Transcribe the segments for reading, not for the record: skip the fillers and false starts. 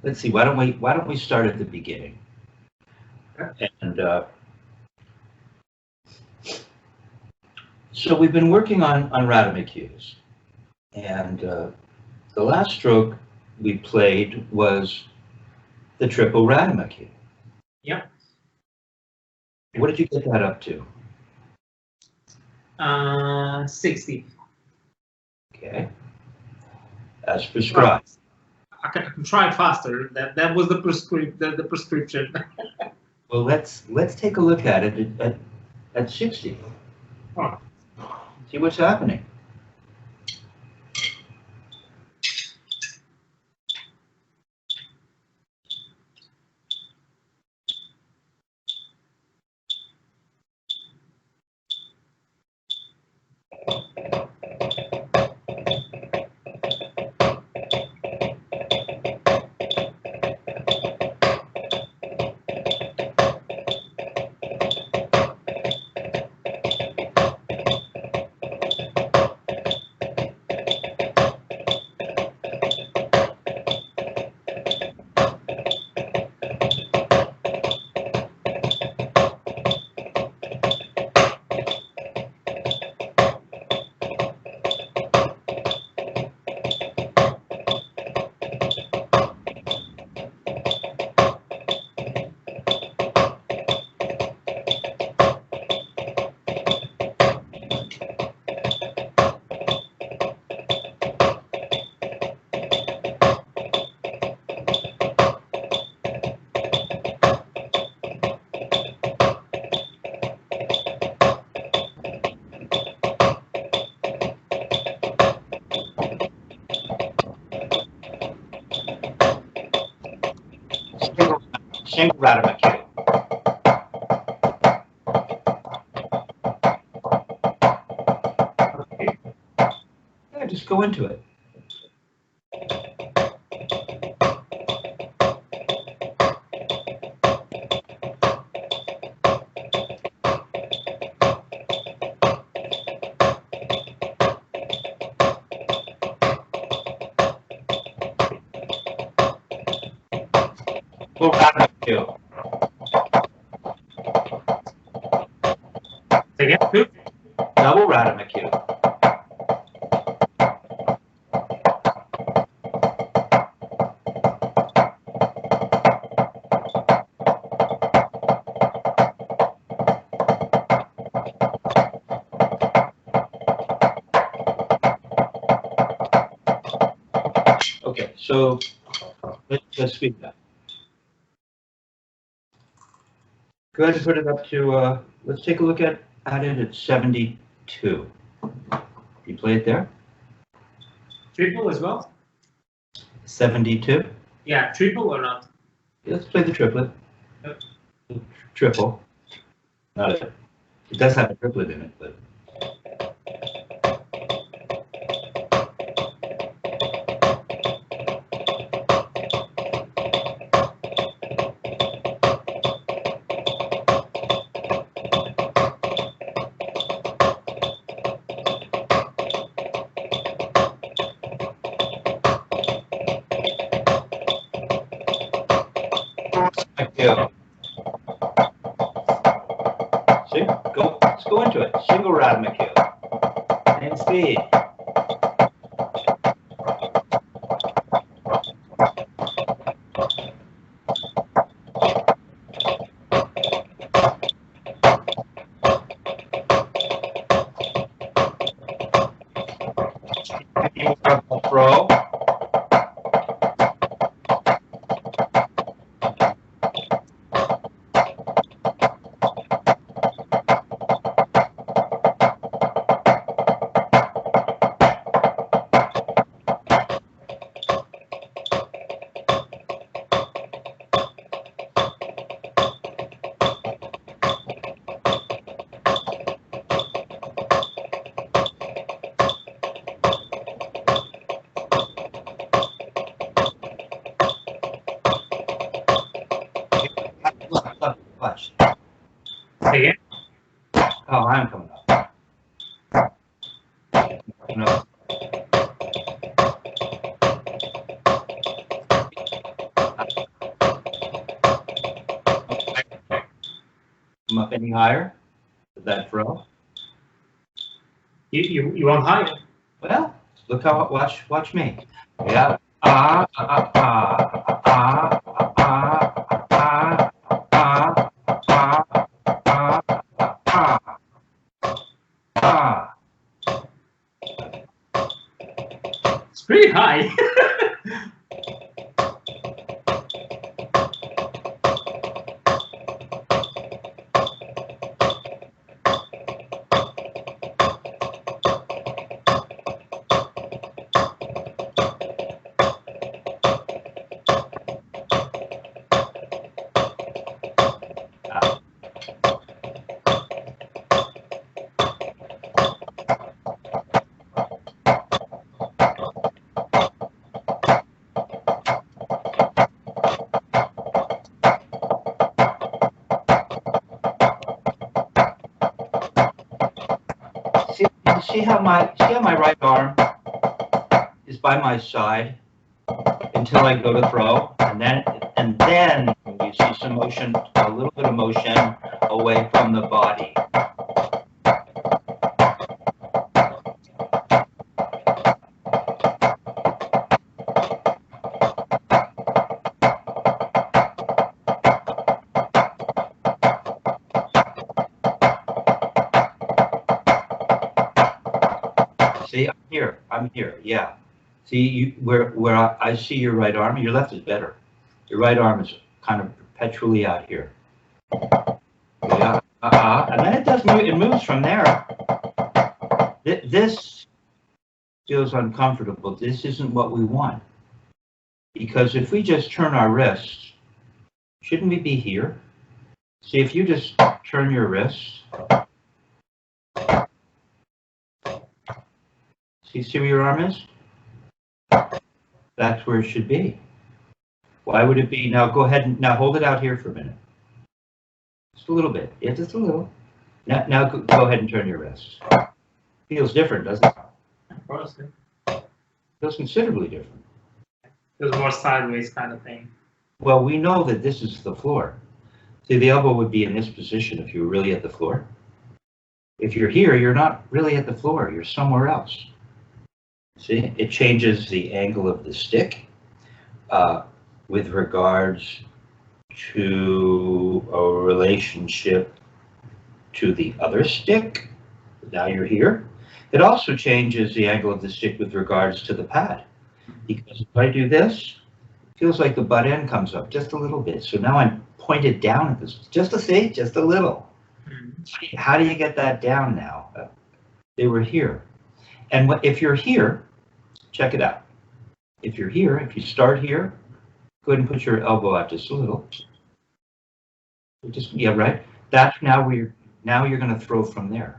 let's see. Why don't we start at the beginning? And so we've been working on Rademacheus, and the last stroke we played was the triple Rademachew. Yep. What did you get that up to? 60. Okay. As prescribed. I can try faster. That was the prescription. Well, let's take a look at it at 60. Oh. See what's happening. Single Rademachew. Okay. Yeah, just go into it. Full Rademachew. Again, two. Double Rademachew. Okay, so let's speed that. Go ahead and put it up to, let's take a look at it at 72. You play it there? Triple as well? 72? Yeah, triple or not? Let's play the triplet. Yep. Triple. Not it. It does have a triplet in it, but. Yeah. See, let's go into it. Single Rademachew. And speed. Throw. Come up any higher with that throw? You want higher? Well, look how, watch me. Yeah. Ah, ah, ah, ah, ah, ah, ah, ah, ah, ah, ah. It's pretty high. See how my right arm is by my side until I go to throw, and then you see some motion, a little bit of motion away from the body. See, I'm here, yeah. See, where I see your right arm, your left is better. Your right arm is kind of perpetually out here. Yeah, and then it moves from there. This feels uncomfortable. This isn't what we want. Because if we just turn our wrists, shouldn't we be here? See, if you just turn your wrists, see where your arm is? That's where it should be. Why would it be? Now go ahead and now hold it out here for a minute. Just a little bit. Yeah, just a little. Now go ahead and turn your wrists. Feels different, doesn't it? Of course. Feels considerably different. Feels more sideways kind of thing. Well, we know that this is the floor. See, the elbow would be in this position if you were really at the floor. If you're here, you're not really at the floor. You're somewhere else. See, it changes the angle of the stick with regards to a relationship to the other stick. Now you're here. It also changes the angle of the stick with regards to the pad. Because if I do this, it feels like the butt end comes up just a little bit. So now I'm pointed down at this, just a little. How do you get that down now? They were here. And if you're here, check it out. If you're here, if you start here, go ahead and put your elbow out just a little. Yeah, right. That's now you're going to throw from there.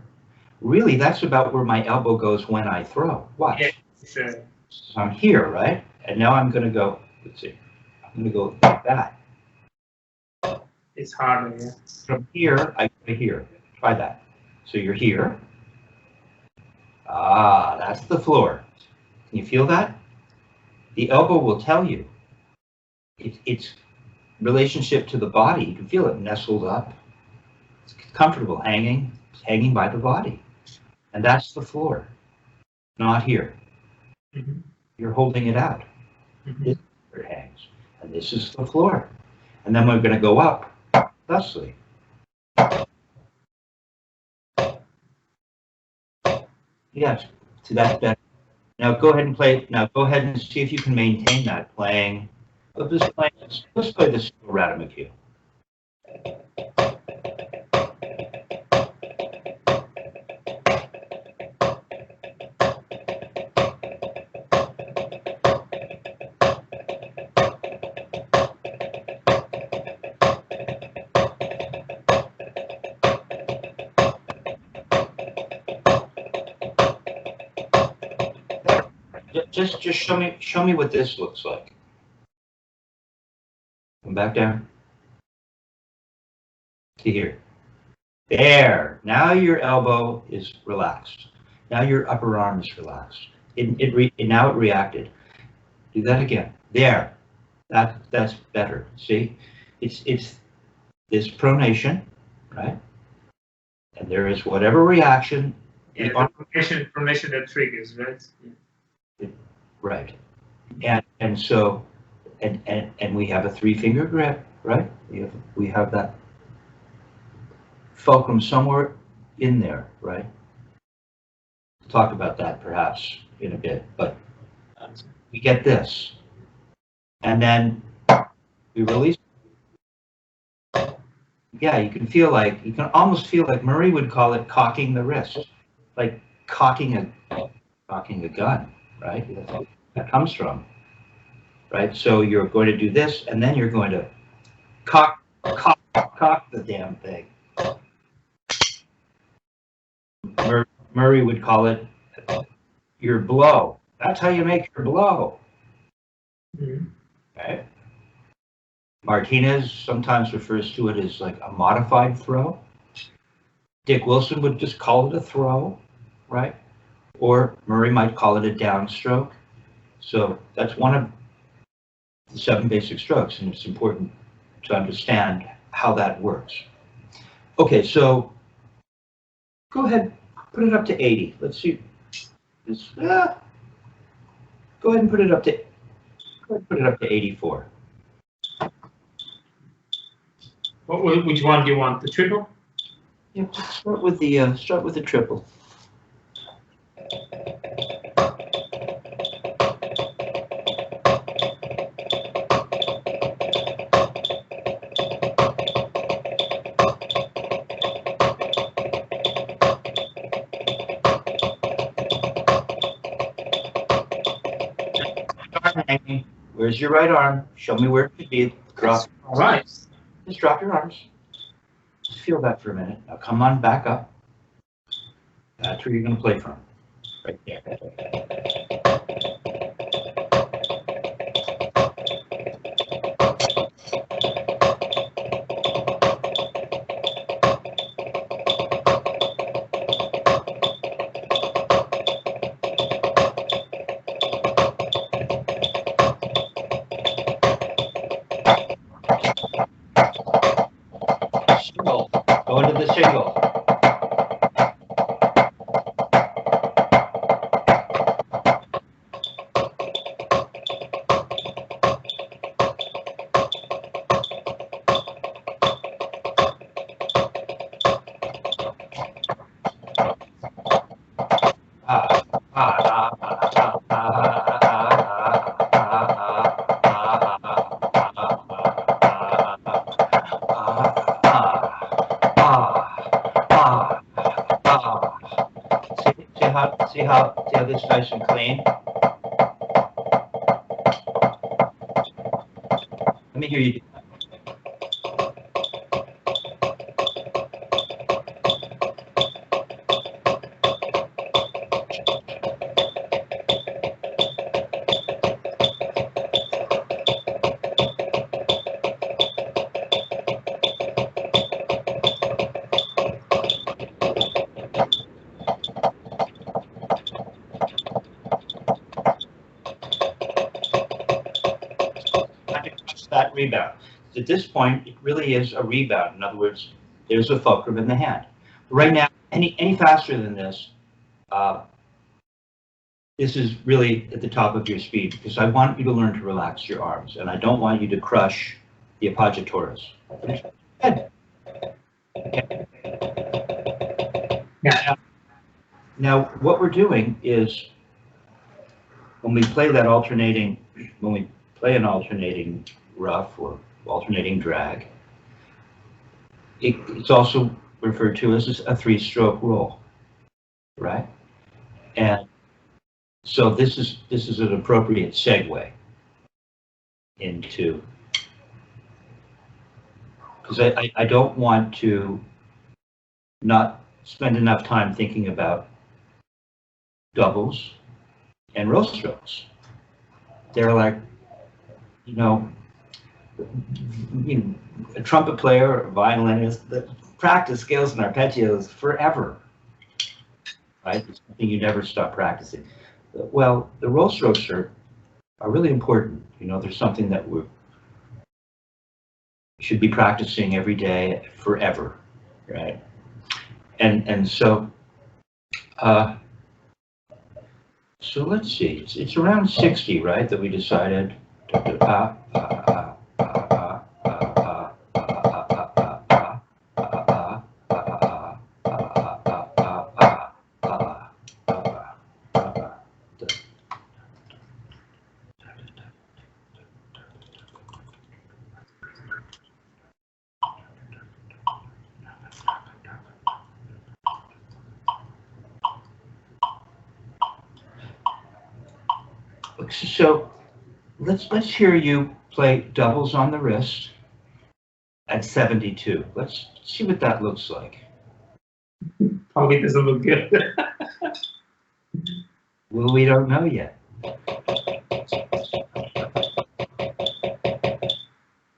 Really, that's about where my elbow goes when I throw. Watch. Yeah, sure. So I'm here, right? And now I'm going to go. Let's see. I'm going to go like that. It's harder. Yeah. From here, I go to here. Try that. So you're here. Ah, that's the floor. Can you feel that? The elbow will tell you. It's relationship to the body. You can feel it nestled up. It's comfortable, hanging by the body. And that's the floor, not here. Mm-hmm. You're holding it out. Mm-hmm. This is where it hangs. And this is the floor. And then we're going to go up, thusly. Yes, to that better. Now go ahead and play. Now go ahead and see if you can maintain that playing. Let's play this Radamaku. Just show me what this looks like. Come back down. See here. There. Now your elbow is relaxed. Now your upper arm is relaxed. Now it reacted. Do that again. There. That's better. See? It's this pronation, right? And there is whatever reaction. Yeah, the information that triggers, right? Yeah. Right. And so and we have a 3-finger grip, right? We have that fulcrum somewhere in there, right? We'll talk about that perhaps in a bit, but we get this, and then we release. Yeah, you can almost feel like Murray would call it cocking the wrist, like cocking a gun, right? That's where that comes from, right? So you're going to do this, and then you're going to cock the damn thing. Murray would call it your blow. That's how you make your blow. Mm-hmm. Okay. Martinez sometimes refers to it as like a modified throw. Dick Wilson would just call it a throw, right? Or Murray might call it a downstroke. So that's one of the 7 basic strokes, and it's important to understand how that works. Okay, so go ahead, put it up to 80. Let's see. Go ahead and put it up to 84. Which one do you want? The triple? Yeah, start with the triple. Where's your right arm? Show me where it should be. Drop. All right. Just drop your arms. Just feel that for a minute. Now come on back up. That's where you're going to play from. Right there. Single. Go into the single. See how this is nice and clean? Let me hear you do that. That rebound. At this point, it really is a rebound. In other words, there's a fulcrum in the hand. Right now, any faster than this, this is really at the top of your speed, because I want you to learn to relax your arms, and I don't want you to crush the appoggiators. Good. Now, what we're doing is when we play an alternating rough or alternating drag, it's also referred to as a 3-stroke roll, right? And so this is an appropriate segue into, because I don't want to not spend enough time thinking about doubles and roll strokes. They're like, a trumpet player or a violinist that practice scales and arpeggios forever, right? It's something you never stop practicing. Well, the roll strokes are really important. There's something that we should be practicing every day forever, right? And so so let's see, it's around 60, right, that we decided so let's hear you play doubles on the wrist at 72. Let's see what that looks like. Probably doesn't look good. Well, we don't know yet.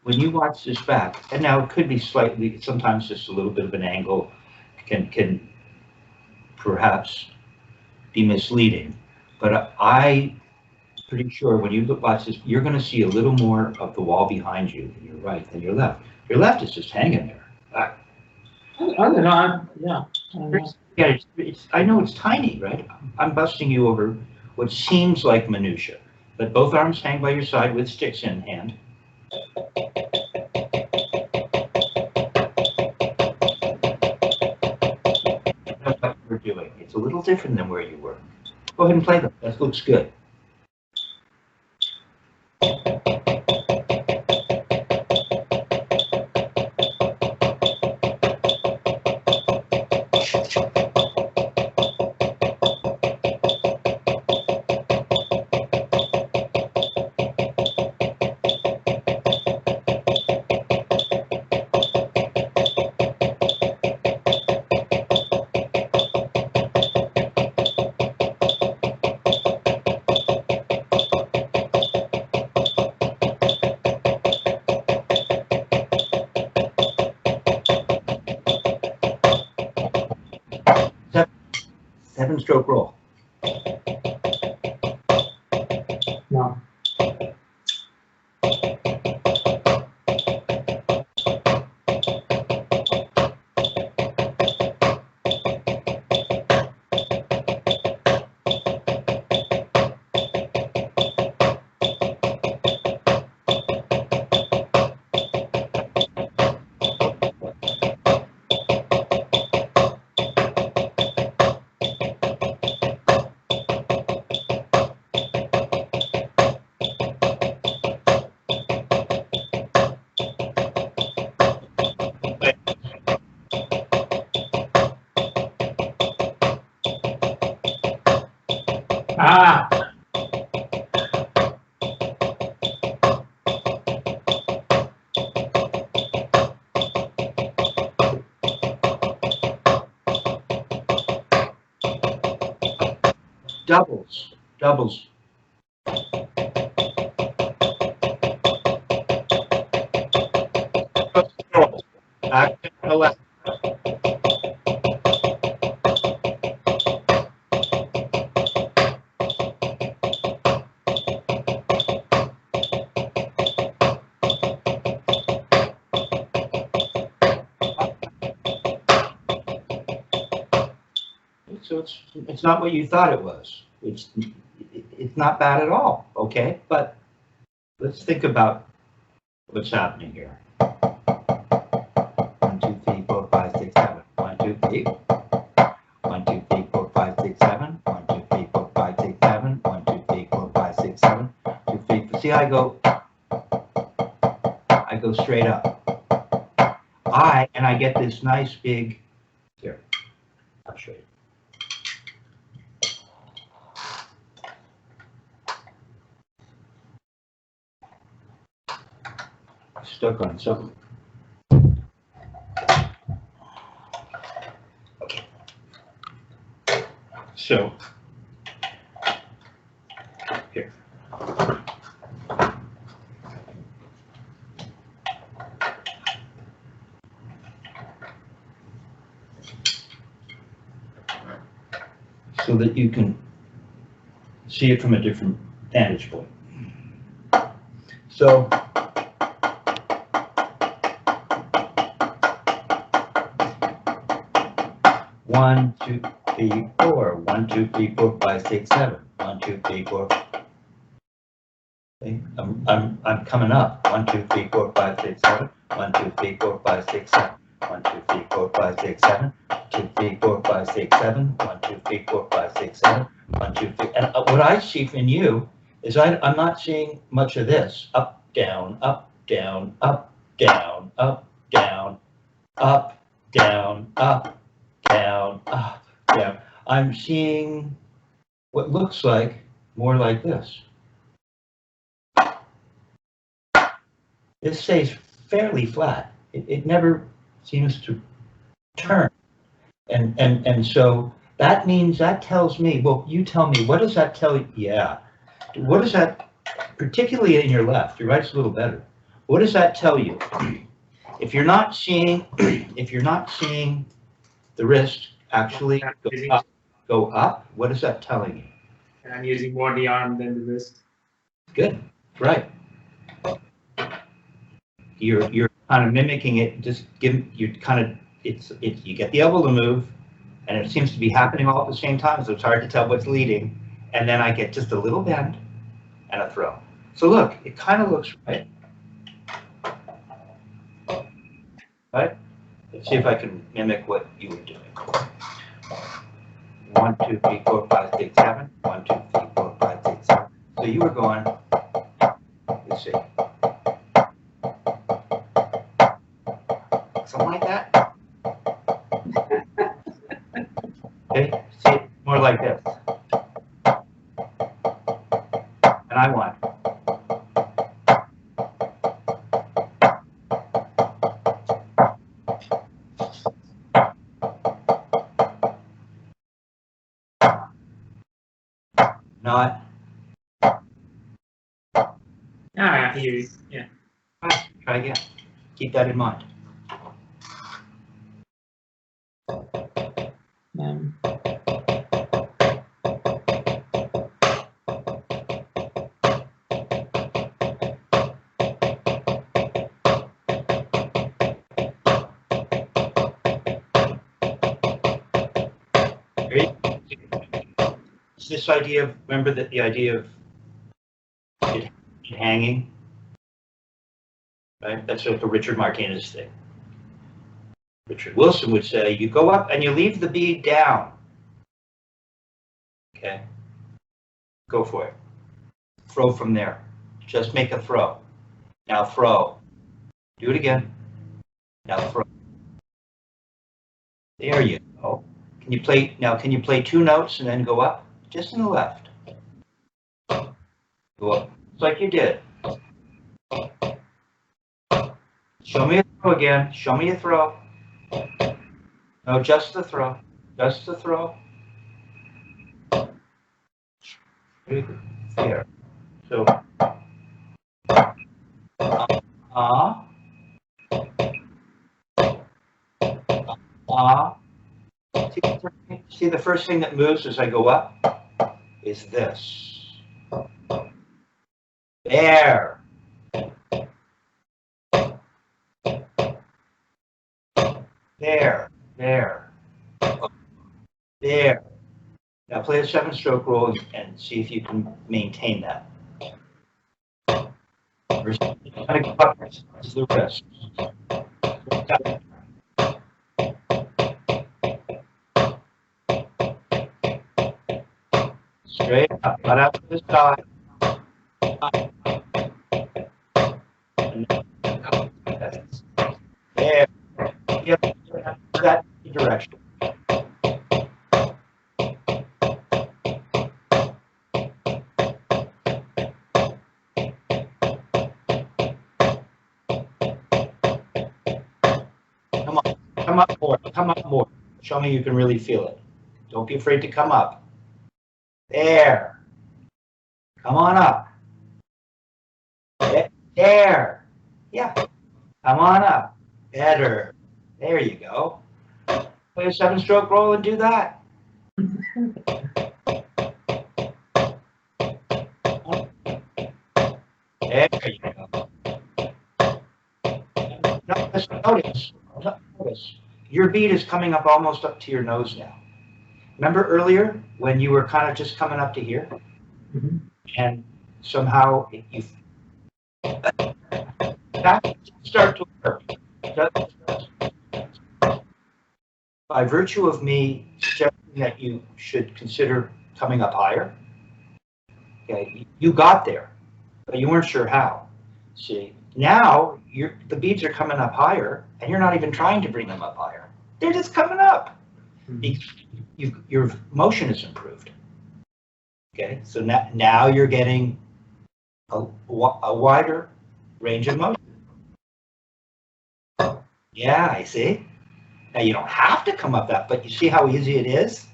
When you watch this back, and now it could be slightly, sometimes just a little bit of an angle can perhaps be misleading, but I'm pretty sure when you watch this, you're going to see a little more of the wall behind you than your right than your left. Your left is just hanging there. I don't know. Yeah. Yeah, I know it's tiny, right? I'm busting you over what seems like minutia. Let both arms hang by your side with sticks in hand. That's what we're doing. It's a little different than where you were. Go ahead and play them. That looks good. Seven-stroke roll. No. Ah. Doubles. Doubles. Back to the left. So it's not what you thought it was. It's not bad at all, okay? But let's think about what's happening here. 1, 2, 3, 4, 5, 6, 7. 1, 2, 3. 1, 2, 3, 4, 5, 6, 7. 1, 2, 3, 4, 5, 6, 7. 1, 2, 3, 4, 5, 6, 7. 2, 3. See how I go straight up. And I get this nice big, here, I'll show you. Stuck on something. Okay. So, here. So that you can see it from a different vantage point. So, 1, 2, 3, 4. 1, 2, 3, 4, 5, 6, 7. 1, 2, 3, 4. Okay. I'm coming up. 1, 2, 3, 4, 5, 6, 7. 1, 2, 3, 4, 5, 6, 7. 1, 2, 3, 4, 5, 6, 7. 2, 3, 4, 5, 6, 7. 1, 2, 3, 4, 5, 6, 7. 1, 2, 3. And what I see from you is I'm not seeing much of this. Up, down, up, down, up, down, up, down, up, down, up, down, up, down. I'm seeing what looks like more like this. This stays fairly flat. It never seems to turn. And so that means, that tells me, well, you tell me, what does that tell you? Yeah. What does that, particularly in your left, your right's a little better. What does that tell you? If you're not seeing, the wrist actually go up, what is that telling you? And I'm using more the arm than the wrist. Good, right. You're kind of mimicking it. You get the elbow to move, and it seems to be happening all at the same time. So it's hard to tell what's leading. And then I get just a little bend and a throw. So look, it kind of looks right. Right? Let's see if I can mimic what you were doing. 1, 2, 3, 4, 5, 6, 7. 1, 2, 3, 4, 5, 6, 7. So you were going. Let's see. Something like that. Okay, see it more like this. And I want. Not. Ah, I hear you. Yeah. Try again. Keep that in mind. It's this idea of, remember that the idea of it hanging, right? That's like a Richard Martinez thing. Richard Wilson would say, you go up and you leave the bead down. Okay? Go for it. Throw from there. Just make a throw. Now throw. Do it again. Now throw. There you go. Can you play 2 notes and then go up? Just in the left. Go up. Just like you did. Show me a throw again. Show me a throw. No, just the throw. Just the throw. There. So, see, the first thing that moves as I go up is this. There. There. There. There. Now play a 7-stroke roll and see if you can maintain that. First, you gotta go up to the wrist. Straight up, not out to the side. There. Yep, that direction. Come up more. Come up more. Show me you can really feel it. Don't be afraid to come up. There. Come on up. There. Yeah. Come on up. Better. There you go. Play a 7-stroke roll and do that. There you go. Notice. your bead is coming up almost up to your nose now. Remember earlier when you were kind of just coming up to here? Mm-hmm. And somehow you that start to work. By virtue of me suggesting that you should consider coming up higher, okay, you got there, but you weren't sure how. See, now the beads are coming up higher, and you're not even trying to bring them up higher. They're just coming up. Your motion is improved. Okay, so now you're getting a wider range of motion. Yeah, I see. Now you don't have to come up that, but you see how easy it is?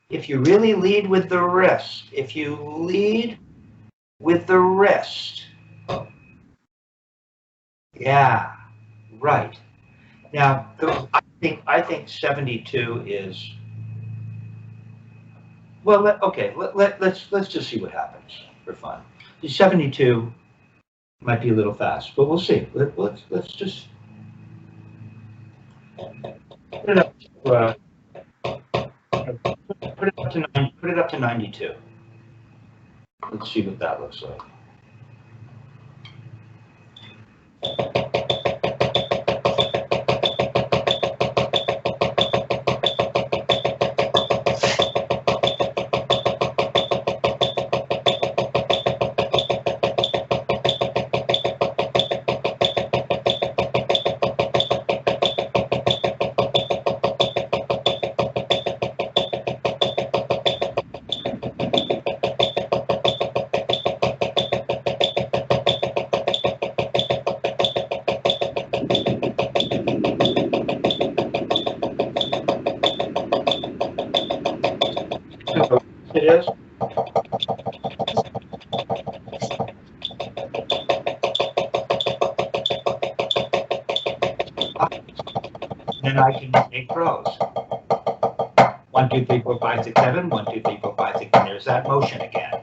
If you really lead with the wrist, yeah, right. Now, I think 72 is, well, let's just see what happens for fun. The 72 might be a little fast, but we'll see. Let's just put it up to, put it up to 92. Let's see what that looks like. It is. Then I can make throws. 1, 2, 3, 4, 5, 6, 7. 1, 2, 3, 4, 5, 6. And there's that motion again.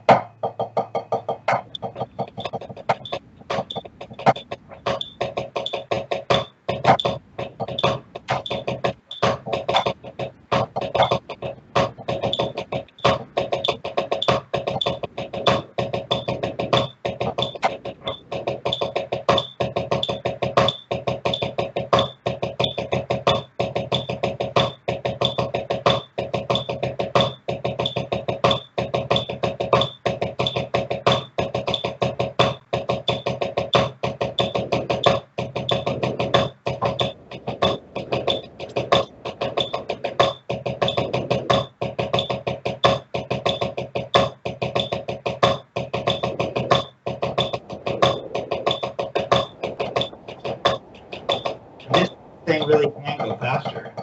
This thing really can go faster.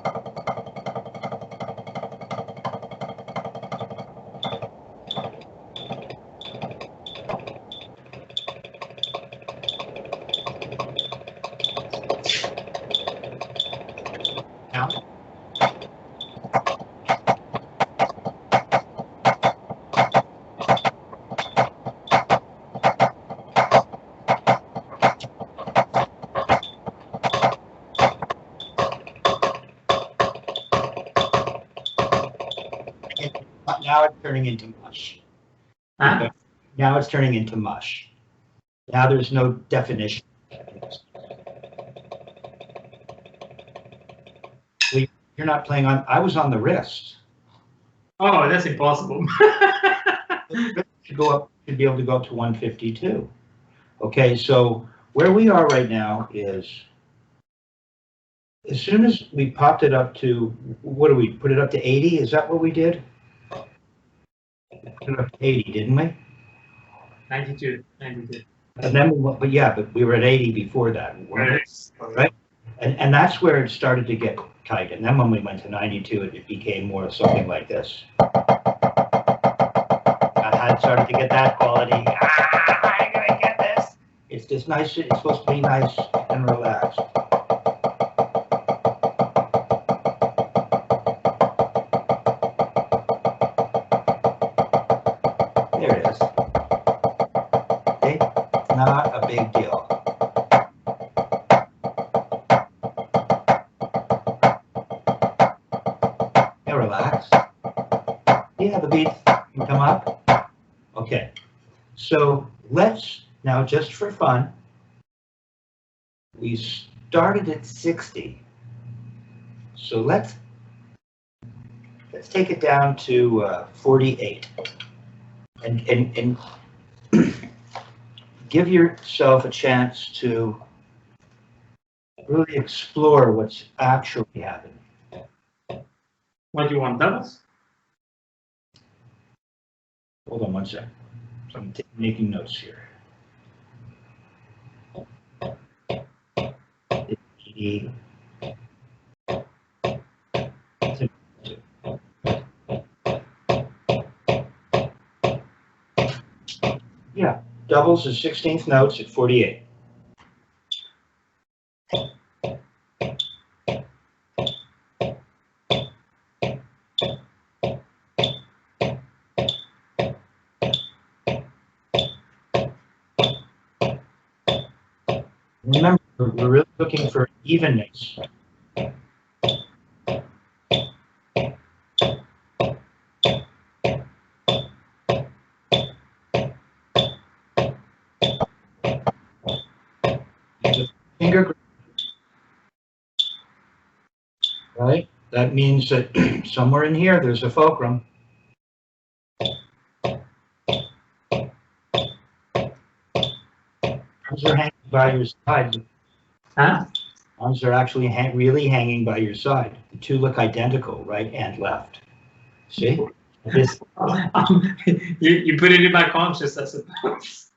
Now, now it's turning into mush. Huh? Now it's turning into mush. Now there's no definition. Well, you're not playing on, I was on the wrist. Oh, that's impossible. Should be able to go up to 152. Okay, so where we are right now is, as soon as we popped it up to, what do we put it up to 80? Is that what we did? Put it up to 80, didn't we? 92. And then, but we were at 80 before that, right? And that's where it started to get tight. And then when we went to 92, it became more something like this. I had started to get that quality. I'm gonna get this. It's just nice. It's supposed to be nice and relaxed. There it is. Okay? It's not a big deal. just for fun, we started at 60. So let's take it down to 48. And give yourself a chance to really explore what's actually happening. What do you want, doubles? Hold on one second. So I'm making notes here. Yeah, doubles is 16th notes at 48. Remember, we're really looking for evenness. Finger grip, right? That means that somewhere in here there's a fulcrum. Arms are hanging by your side. Huh? Arms are actually really hanging by your side. The two look identical, right and left. See? This, you put it in my conscious, I suppose.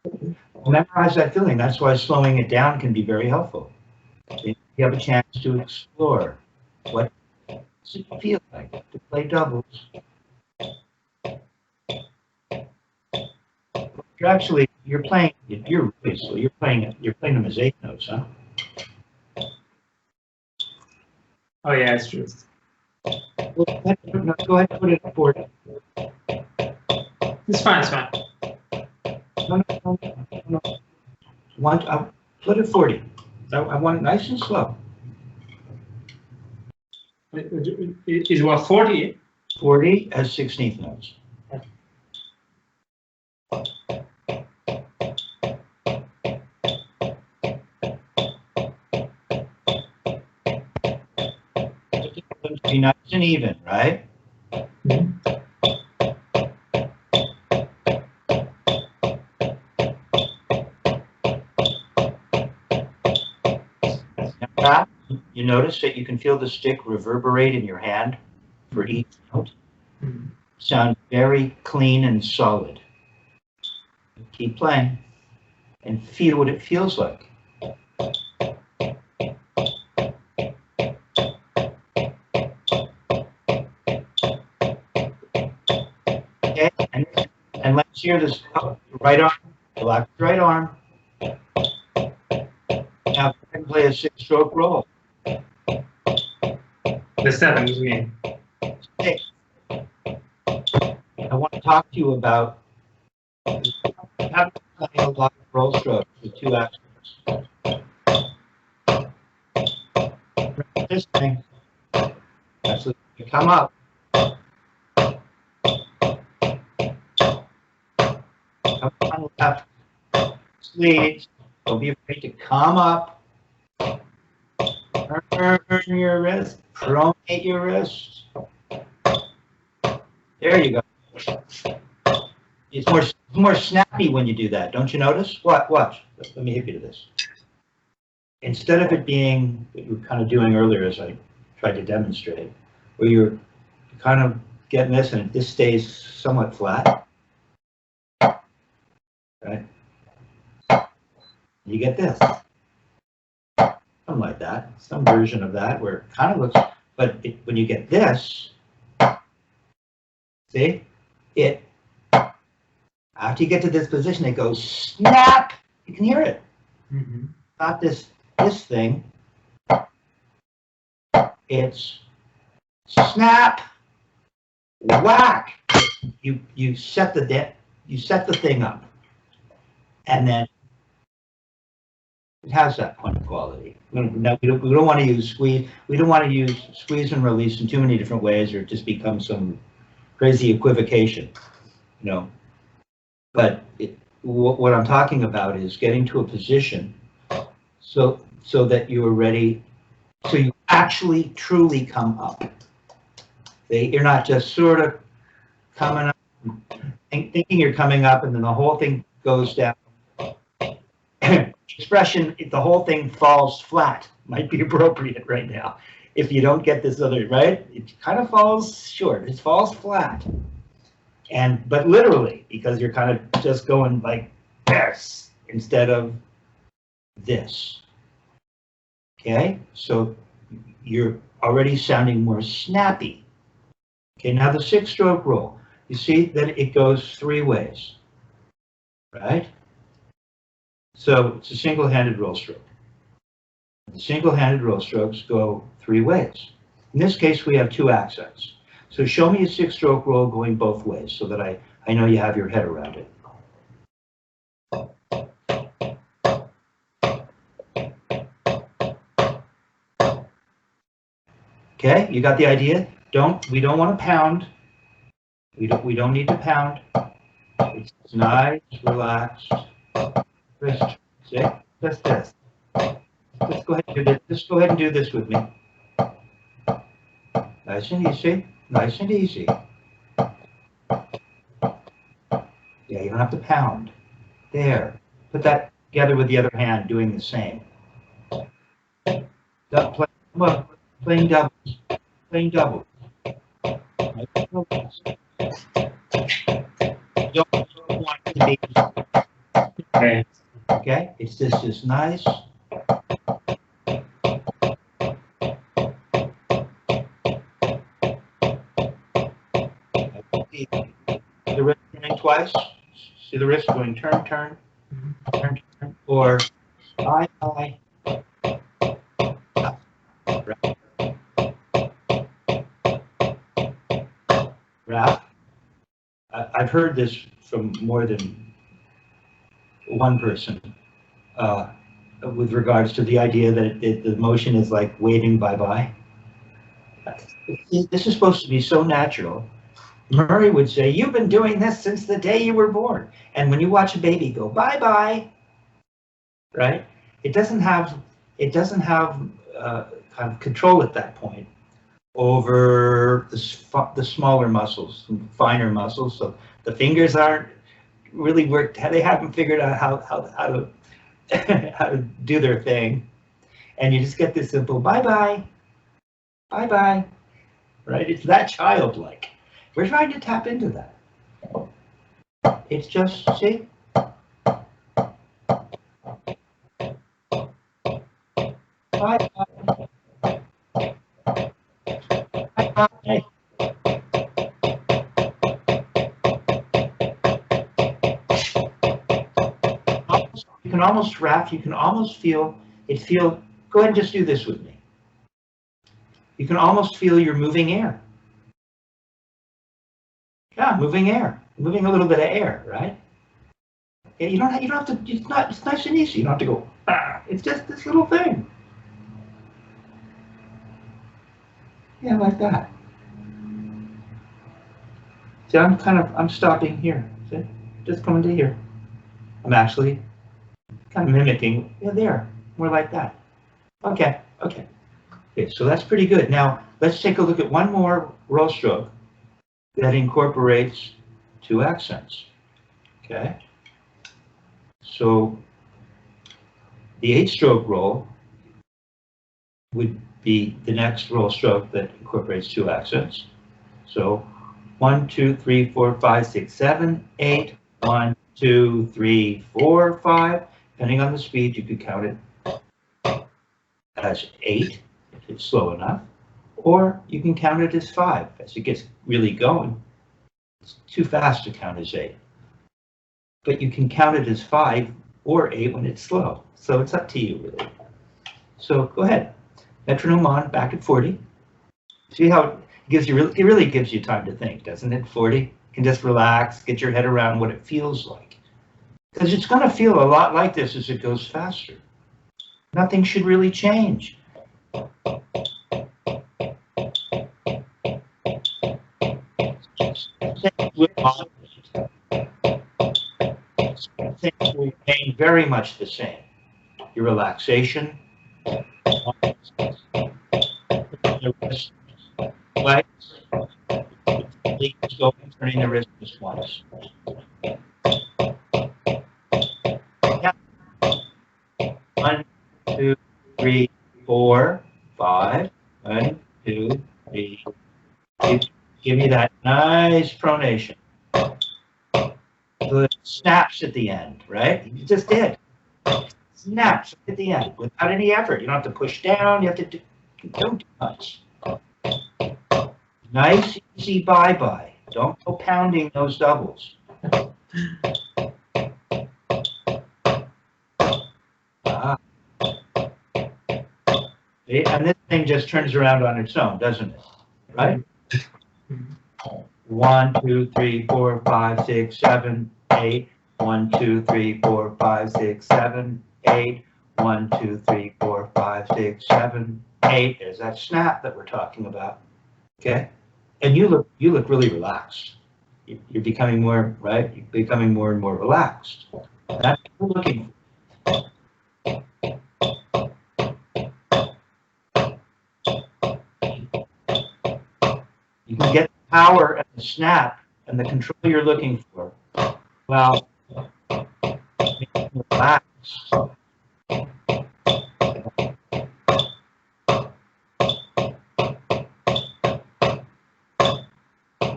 memorize that feeling. That's why slowing it down can be very helpful. You have a chance to explore what does it feel like to play doubles. You're playing really slow. You're playing them as 8 notes, huh? Oh yeah, it's true. Well, go ahead and put it at 40. It's fine, it's fine. No. Put it 40. I want it nice and slow. Is what, 40? 40 as 16th notes. Be nice and even, right? Mm-hmm. Now, you notice that you can feel the stick reverberate in your hand for each note. Mm-hmm. Sound very clean and solid. Keep playing and feel what it feels like. Okay, and let's hear this. Right arm, relax right arm. Now play a 6-stroke roll. The 7, you mean? Hey, I want to talk to you about having a lot of roll strokes with 2 aspects. This thing, actually, you come up. Come on left, sleeves. Don't be afraid to come up. Turn your wrist, pronate your wrist. There you go. It's more snappy when you do that. Don't you notice? Watch. Let me hit you to this. Instead of it being what you were kind of doing earlier, as I tried to demonstrate, where you're kind of getting this and this stays somewhat flat, right? You get this. Something like that. Some version of that where it kind of looks, but when you get this, see, after you get to this position, it goes snap. You can hear it. Mm-hmm. Not this thing. It's snap, whack. You set the thing up, and then it has that point of quality. We don't want to use squeeze. We don't want to use squeeze and release in too many different ways, or it just becomes some crazy equivocation, you know. But what I'm talking about is getting to a position so that you are ready, so you actually truly come up. You're not just sort of coming up, thinking you're coming up, and then the whole thing goes down. Expression, the whole thing falls flat, might be appropriate right now. If you don't get this other, right? It kind of falls short. It falls flat. But literally, because you're kind of just going like this instead of this. Okay? So you're already sounding more snappy. Okay, now the 6-stroke roll. You see that it goes 3 ways, right? So it's a single-handed roll stroke. The single-handed roll strokes go 3 ways. In this case, we have 2 accents. So show me a 6-stroke roll going both ways so that I know you have your head around it. Okay, you got the idea? We don't want to pound. We don't need to pound. It's nice, relaxed. Just this. Just go ahead and do this. Just go ahead and do this with me. Nice and easy. Nice and easy. Yeah, you don't have to pound. There. Put that together with the other hand, doing the same. Playing doubles. Playing doubles. You don't want it to be. Okay, it's just nice. The wrist turning twice. See the wrist going turn, turn, turn, turn, or I. Rap. I've heard this from more than one person with regards to the idea that the motion is like waving bye-bye. This is supposed to be so natural. Murray would say, you've been doing this since the day you were born. And when you watch a baby go bye-bye, right? It doesn't have kind of control at that point over the smaller muscles, finer muscles. So the fingers aren't really worked. They haven't figured out how to how to do their thing, and you just get this simple bye-bye, bye-bye, right? It's that childlike. We're trying to tap into that. It's just, see? Bye-bye. Bye-bye. You can almost wrap, you can almost feel it go ahead and just do this with me. You can almost feel you're moving air. Yeah, moving air, moving a little bit of air, right? Yeah, you don't have to, it's nice and easy. You don't have to go, ah, it's just this little thing. Yeah, like that. See, I'm stopping here, see? Just coming to here. I'm actually kind of mimicking, yeah, there, more like that. Okay, so that's pretty good. Now, let's take a look at one more roll stroke that incorporates 2 accents, okay? So the 8-stroke roll would be the next roll stroke that incorporates 2 accents. So 1, 2, 3, 4, 5, 6, 7, 8, 1, 2, 3, 4, 5. Depending on the speed, you could count it as 8 if it's slow enough, or you can count it as 5 as it gets really going. It's too fast to count as 8. But you can count it as 5 or 8 when it's slow. So it's up to you, really. So go ahead. Metronome on, back at 40. See how it gives you, it really gives you time to think, doesn't it? 40. You can just relax, get your head around what it feels like. Because it's going to feel a lot like this as it goes faster. Nothing should really change. very much the same. Your relaxation, the wrist, legs, legs going, turning the wrist just once. Yeah. 1, 2, 3, 4, 5. 1, 2, 3. Give me that nice pronation. So it snaps at the end, right? You just did. Snaps at the end without any effort. You don't have to push down. You have to don't do much. Nice, easy bye-bye. Don't go pounding those doubles. And this thing just turns around on its own, doesn't it? Right? 1, 2, 3, 4, 5, 6, 7, 8. 1, 2, 3, 4, 5, 6, 7, 8. 1, 2, 3, 4, 5, 6, 7, 8. There's that snap that we're talking about. Okay? And you look really relaxed. You're becoming more, right? You're becoming more and more relaxed. That's what we're looking for. You can get the power and the snap and the control you're looking for. Well, relax.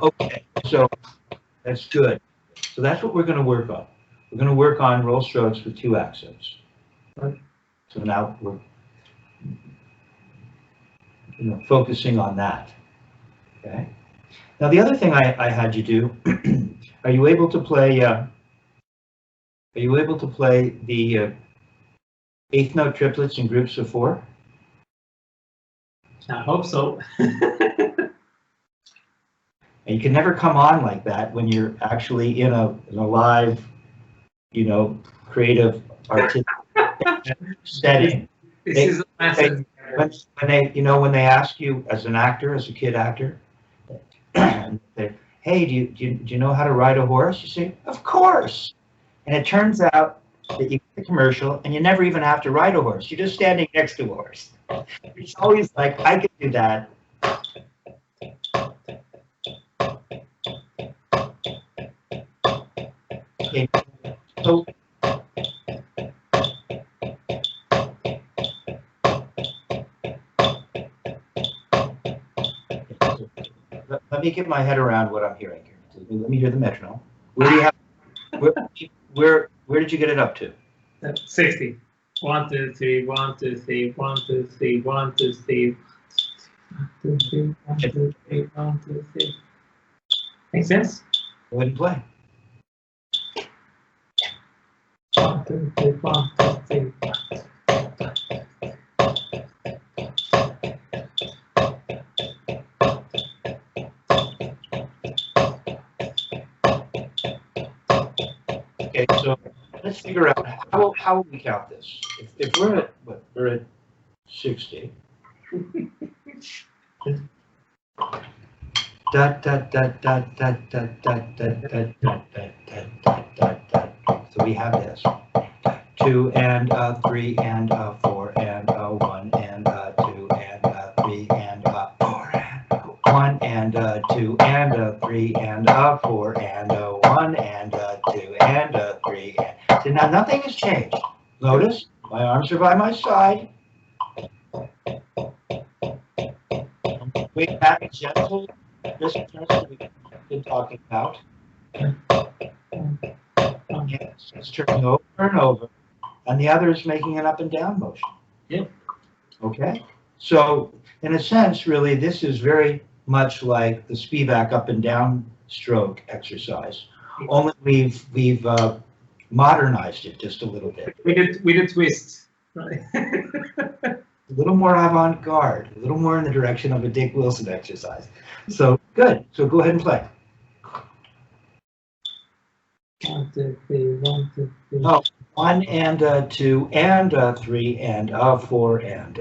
Okay, so that's good. So that's what we're going to work on. We're going to work on roll strokes with 2 accents. Right? So now we're focusing on that. Okay. Now the other thing I had you do, are you able to play? Are you able to play the 8th note triplets in groups of 4? I hope so. And you can never come on like that when you're actually in a live, creative, artistic setting. This is a message. When they ask you as an actor, as a kid actor, hey, do you know how to ride a horse? You say, of course. And it turns out that you get the commercial and you never even have to ride a horse. You're just standing next to a horse. It's always like, I can do that. Okay, so let me get my head around what I'm hearing here. Let me hear the metronome. Where do you have? Where did you get it up to? 60. 1, 2, 3, 1, 2, 3, 1, 2, 3, 1, 2, 3. 1, 2, 3, 1, 2, 3, 1, 2, 3. Make sense? Go ahead and play. 1, 2, 3, 1, 2, 3. Okay, so let's figure out how will we count this. If we're at we're at 60. So we have this 2 and 3 and 4 and 1 and 2 and 3 and 4 and 1 and 2 and 3 and 4 and 1 and 2 and 3 and so now nothing has changed. Notice my arms are by my side. Way back gentle. This person we've been talking about. Yes, it's turning over and over, and the other is making an up and down motion. Yep. Okay. So, in a sense, really, this is very much like the Spivak up and down stroke exercise. Only we've modernized it just a little bit. We did twist, right? A little more avant-garde, a little more in the direction of a Dick Wilson exercise. So good. So go ahead and play. 1, 2, 3, 1, 2, 3. No, 1 and 2 and 3 and 4 and.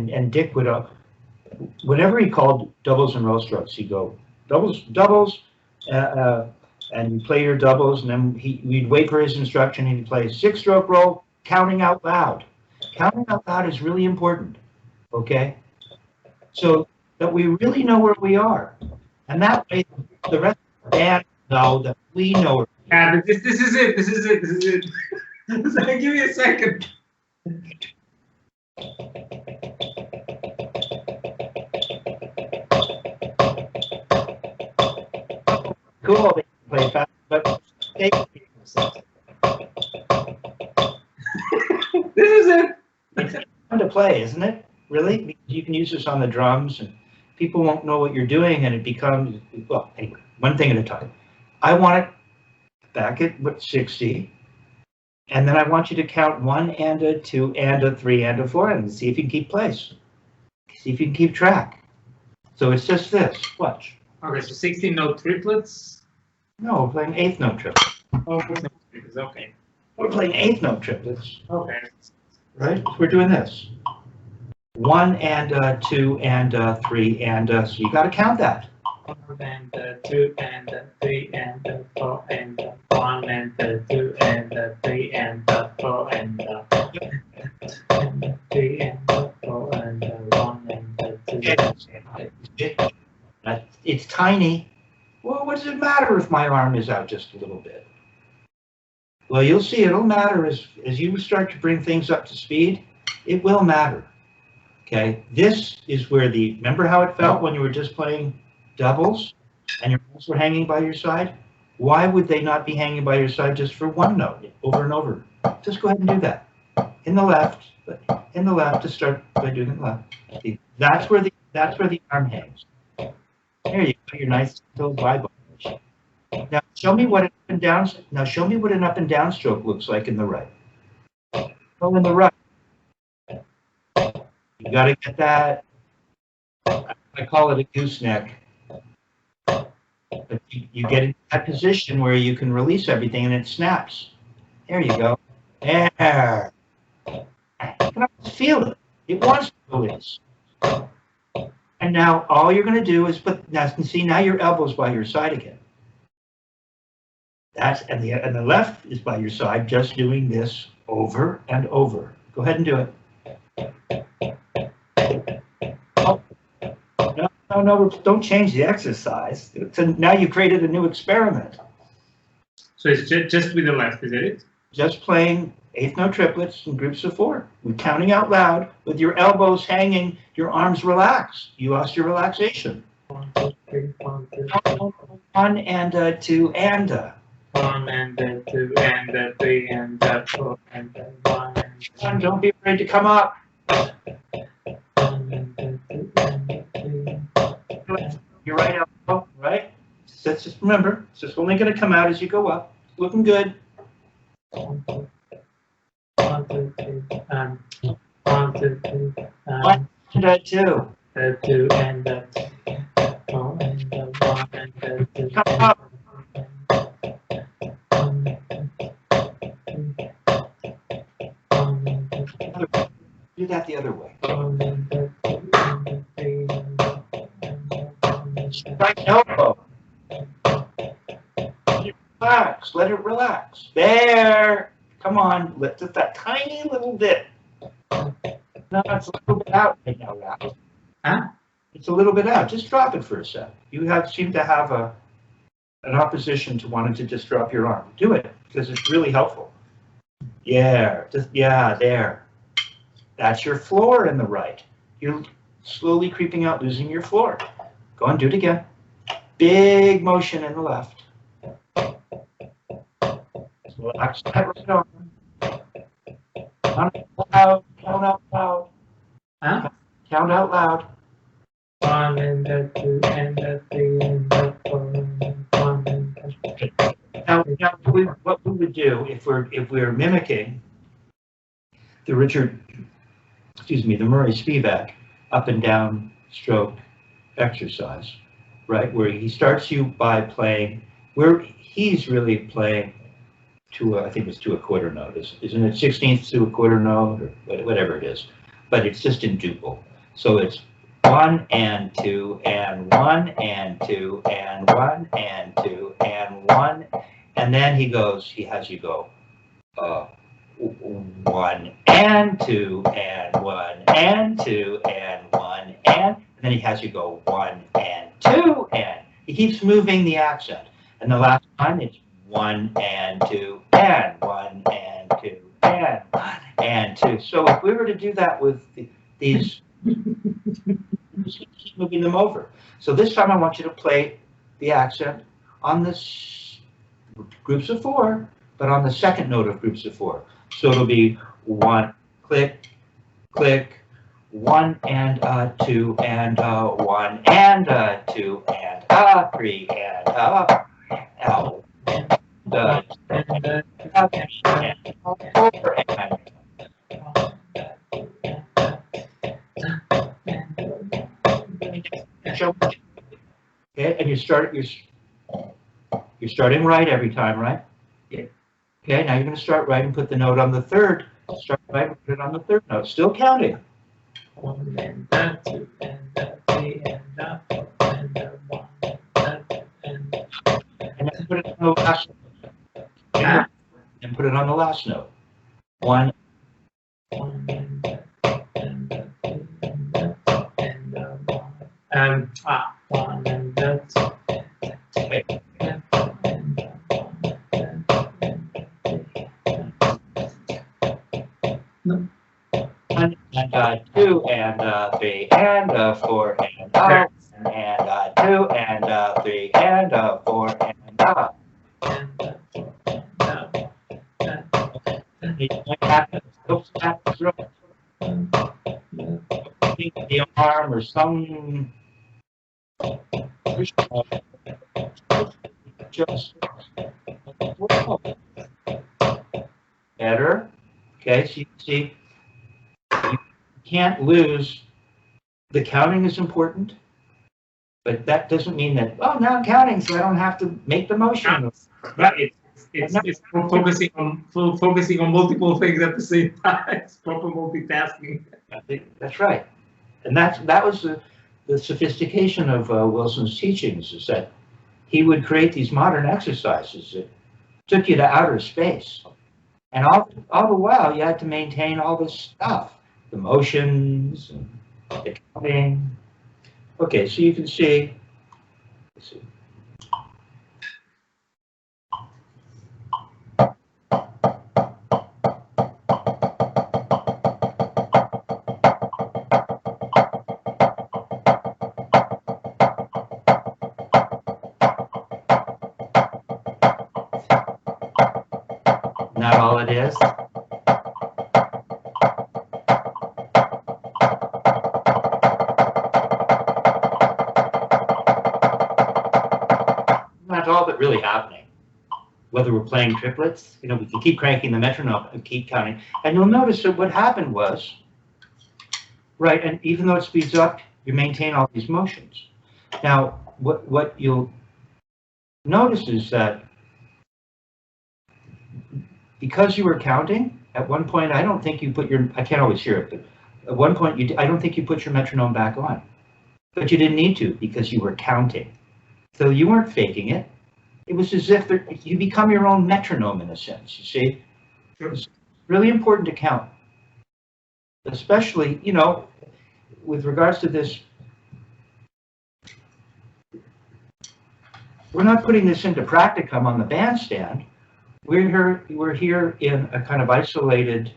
and Dick would, whenever he called doubles and row strokes, he'd go, doubles, doubles, and you play your doubles, and then we'd wait for his instruction, and he'd play 6-stroke roll, counting out loud. Counting out loud is really important, okay? So that we really know where we are. And that way, the rest of the band know that we know where we are. Yeah, this is it. This is it. This is it. So give me a second. Cool, they can play fast, but This is it. it's fun to play, isn't it? Really? Because you can use this on the drums, and people won't know what you're doing, and it becomes, well, anyway, one thing at a time. I want it back at 60, and then I want you to count 1 and a 2 and a 3 and a 4, and see if you can keep place. See if you can keep track. So it's just this. Watch. Okay, so 16 note triplets. No, we're playing 8th note triplets. Oh, triplets. Okay. We're playing 8th note triplets. Okay. Right? We're doing this. 1 and a 2 and a 3 and a, so you got to count that. 1 and a 2 and a 3 and a 4 and a 1 and a 2 and a 3 and a 4 and a 3 and a 4 and a 1 and a 2. It's tiny. Well, what does it matter if my arm is out just a little bit? Well, you'll see it'll matter as you start to bring things up to speed. It will matter. Okay, this is where remember how it felt when you were just playing doubles and your arms were hanging by your side? Why would they not be hanging by your side just for one note over and over? Just go ahead and do that. In the left, to start by doing it left. See, that's where the arm hangs. There you go, your nice little vibe. Now show me what an up and down. Now show me what an up and down stroke looks like in the right. Go in the right. You got to get that. I call it a gooseneck. But you get in that position where you can release everything and it snaps. There you go. There. You can almost feel it. It wants to release. And now all you're going to do is now your elbow's by your side again. And the left is by your side, just doing this over and over. Go ahead and do it. Oh, no, don't change the exercise. So now you created a new experiment. So it's just with the left, is it? Just playing 8th note triplets in groups of 4. We're counting out loud with your elbows hanging, your arms relaxed. You lost your relaxation. 1, 2, 3, 1, 2, 3. 1 and a 2 and a. 1 and a 2 and a 3 and a 4 and a 1 and a. Don't be afraid to come up. 1 and a 2 and a 3. Your right elbow, right? Just remember, it's just only going to come out as you go up. Looking good. 1, 2, 3, 1, 2, 3, 1 and a 2. A 2 and a 4 and a 1 and a 2. Come up. Do that the other way. Right elbow. Relax. Let it relax. There. Come on. Lift just that tiny little bit. No, it's a little bit out right now, Ralph. Huh? It's a little bit out. Just drop it for a sec. You seem to have an opposition to wanting to just drop your arm. Do it because it's really helpful. Yeah. There. That's your floor in the right. You're slowly creeping out, losing your floor. Go on, do it again. Big motion in the left. Relax that right arm. Count out loud. Huh? Count out loud. 1 and a 2 and a 3 and a 4 and a 1 and a 2. Now what we would do if we're mimicking the Murray Spivak up and down stroke exercise, right? Where he starts you by playing, where he's really playing to I think it's to a quarter note, isn't it 16th to a quarter note or whatever it is, but it's just in duple. So it's 1 and 2 and 1 and 2 and 1 and 2 and 1, and then he has you go 1 and 2 and 1 and 2 and 1 and then he has you go 1 and 2 and he keeps moving the accent, and the last time it's 1 and 2 and 1 and 2 and 1 and 2. So if we were to do that with these, just keep moving them over. So this time I want you to play the accent on this groups of 4, but on the second note of groups of 4. So it'll be 1, click, click, 1 and 2 and 1 and 2 and 3 and L. Okay, and you're starting right every time, right? Yeah. Okay, now you're going to start right and put the note on the third. Start right and put it on the third note. Still counting. 1 and 2 and 3 and 4 and 1 and then put it on the last note. And put it on the last note. 1. 1 and 2 and 3 and 1 and 2. Okay. No. 1 and 2 and 3 and 4 and 2 and 3 and 4 and the arm or some just better. Okay, so you see, you can't lose. The counting is important, but that doesn't mean that, oh, now I'm counting, so I don't have to make the motion. Right. It's focusing on multiple things at the same time. It's proper multitasking. I think that's right, and that was the sophistication of Wilson's teachings, is that he would create these modern exercises that took you to outer space, and all the while you had to maintain all this stuff, the motions and the counting. Okay, so you can see. Let's see. Not all it is. That's all that really happening. Whether we're playing triplets, we can keep cranking the metronome and keep counting. And you'll notice that what happened was, right, and even though it speeds up, you maintain all these motions. Now, what you'll notice is that because you were counting, at one point, I don't think you put your, I can't always hear it, but at one point, I don't think you put your metronome back on. But you didn't need to because you were counting. So you weren't faking it. It was as if you become your own metronome in a sense, you see? It's really important to count. Especially, with regards to this, we're not putting this into practicum on the bandstand. We're here in a kind of isolated,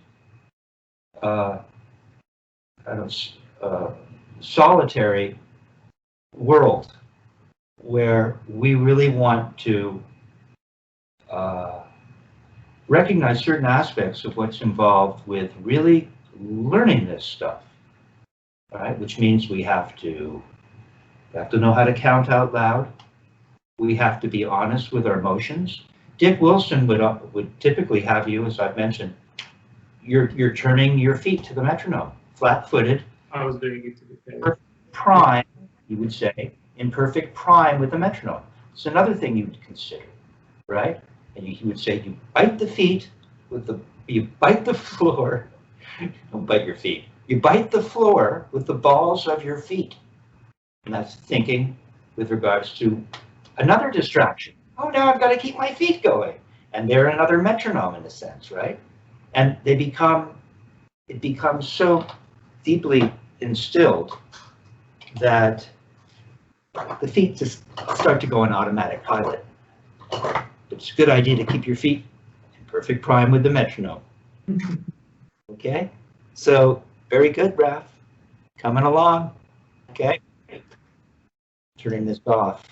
solitary world where we really want to recognize certain aspects of what's involved with really learning this stuff, right? Which means we have to know how to count out loud. We have to be honest with our emotions. Dick Wilson would typically have you, as I've mentioned, you're turning your feet to the metronome, flat-footed. I was doing it to the prime, he would say, in perfect prime with the metronome. It's another thing you would consider, right? And he would say, you bite the feet with the, you bite the floor, don't bite your feet. You bite the floor with the balls of your feet. And that's thinking with regards to another distraction. Oh, now I've got to keep my feet going. And they're another metronome in a sense, right? And they become, it becomes so deeply instilled that the feet just start to go on automatic pilot. It's a good idea to keep your feet in perfect prime with the metronome. Okay? So, very good, Raph. Coming along. Okay? Turning this off.